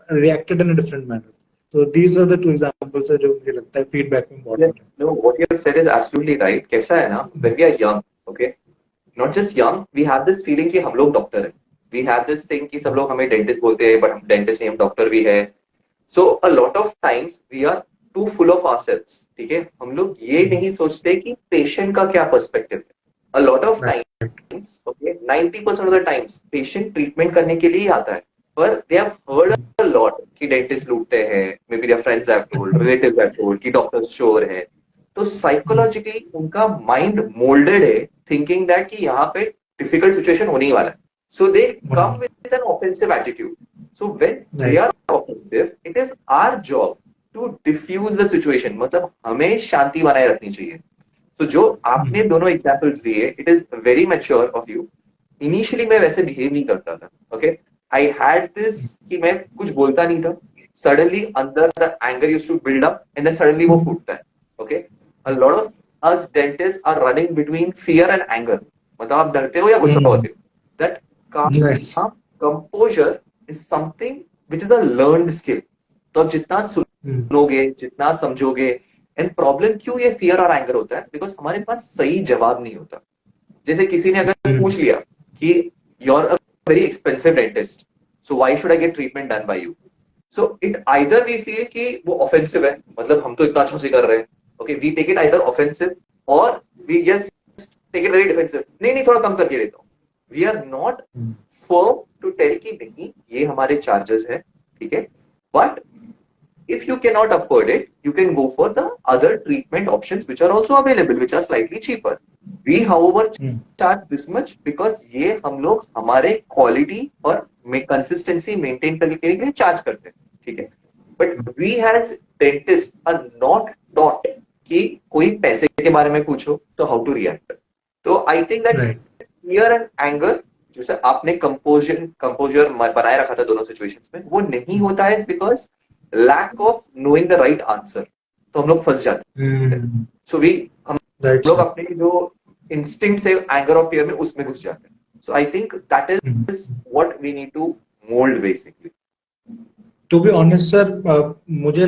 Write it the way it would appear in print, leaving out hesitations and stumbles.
reacted in a different manner. So these are the two examples जो मुझे लगता है feedback में important है. No, what you have said is absolutely right. कैसा है ना, when we are young, okay, not just young, we have this feeling कि हम लोग डॉक्टर हैं. We have this thing कि सब लोग हमें डेंटिस्ट बोलते हैं, but हम डेंटिस्ट नहीं, हम डॉक्टर भी है. So a lot of times we are too full of ourselves. ठीक है, हम लोग ये नहीं सोचते कि पेशेंट का क्या पर्सपेक्टिव है. A lot of times, okay, 90% of the times patient treatment करने के लिए ही आता है, पर they have heard a lot कि डेंटिस्ट लूटते हैं, maybe their friends have told, relatives have told कि डॉक्टर श्योर है. तो साइकोलॉजिकली उनका माइंड मोल्डेड है थिंकिंग दैट कि यहाँ पे डिफिकल्ट सिचुएशन होने ही वाला है. So they come with an offensive attitude. So when they are offensive, it is our job to diffuse the situation. मतलब हमें शांति बनाए रखनी चाहिए. सो जो आपने दोनों एग्जांपल्स दिए, it is very mature of you. Initially मैं वैसे बिहेव नहीं करता था. ओके, आई हैड दिस कि मैं कुछ बोलता नहीं था. सडनली अंदर the anger used to build up and then suddenly वो फूटता है. Okay, a lot of us dentists are running between fear and anger. मतलब आप डरते हो या गुस्सा होते हो. That composure is something which is a learned skill. तो आप जितना सुनोगे, जितना समझोगे, एंड प्रॉब्लम क्यों ये फियर और एंगर होता है, बिकॉज हमारे पास सही जवाब नहीं होता. जैसे किसी ने अगर पूछ लिया कि you are a very expensive dentist, so why should I get treatment done by you. So it either we feel कि वो ऑफेंसिव है, मतलब हम तो इतना अच्छा से कर रहे हैं. Okay, we take it either offensive or we just take it very defensive. नहीं थोड़ा कम करके देता हूँ. We are not firm to tell कि नहीं ये हमारे charges हैं, ठीक है. But if you cannot afford it, you can go for the other treatment options which are also available, which are slightly cheaper. We, however, charge this much because ये हम लोग हमारे quality और consistency maintain करने के लिए charge करते हैं, ठीक है. But we as dentists are not taught कि कोई पैसे के बारे में पूछो तो हाउ टू रिएक्ट. तो I think that fear and anger, जैसे आपने कंपोजर बनाए रखा था दोनों सिचुएशंस में, वो नहीं होता है because lack of knowing the right answer. तो हम लोग फंस जाते हैं. सो हम लोग अपने जो इंस्टिंक्ट से एंगर और फियर में उसमें घुस जाते हैं. So I think that is what we need to mould basically. To be honest sir, मुझे